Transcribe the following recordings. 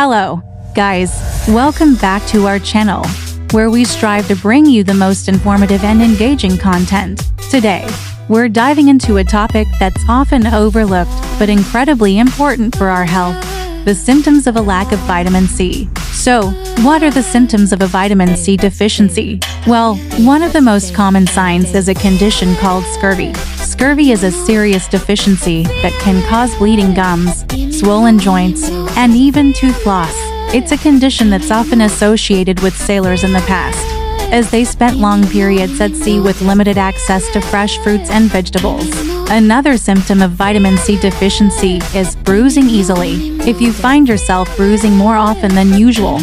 Hello, guys. Welcome back to our channel, where we strive to bring you the most informative and engaging content. Today, we're diving into a topic that's often overlooked but incredibly important for our health: the symptoms of a lack of vitamin C. So, what are the symptoms of a vitamin C deficiency? Well, one of the most common signs is a condition called scurvy. Scurvy is a serious deficiency that can cause bleeding gums, swollen joints, and even tooth loss. It's a condition that's often associated with sailors in the past, as they spent long periods at sea with limited access to fresh fruits and vegetables. Another symptom of vitamin C deficiency is bruising easily. If you find yourself bruising more often than usual,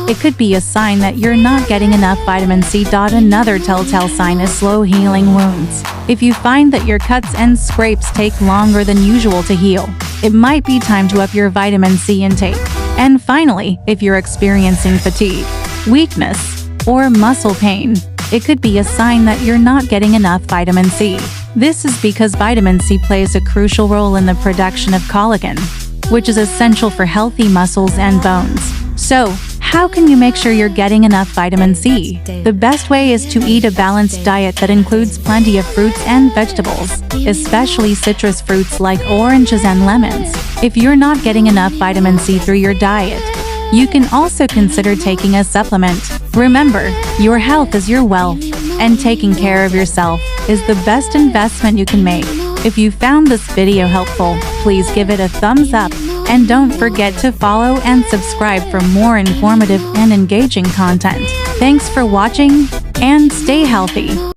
it could be a sign that you're not getting enough vitamin C. Another telltale sign is slow healing wounds. If you find that your cuts and scrapes take longer than usual to heal, it might be time to up your vitamin C intake. And finally, if you're experiencing fatigue, weakness, or muscle pain, it could be a sign that you're not getting enough vitamin C. This is because vitamin C plays a crucial role in the production of collagen, which is essential for healthy muscles and bones. So, how can you make sure you're getting enough vitamin C? The best way is to eat a balanced diet that includes plenty of fruits and vegetables, especially citrus fruits like oranges and lemons. If you're not getting enough vitamin C through your diet, you can also consider taking a supplement. Remember, your health is your wealth, and taking care of yourself is the best investment you can make. If you found this video helpful, please give it a thumbs up, and don't forget to follow and subscribe for more informative and engaging content. Thanks for watching, and stay healthy.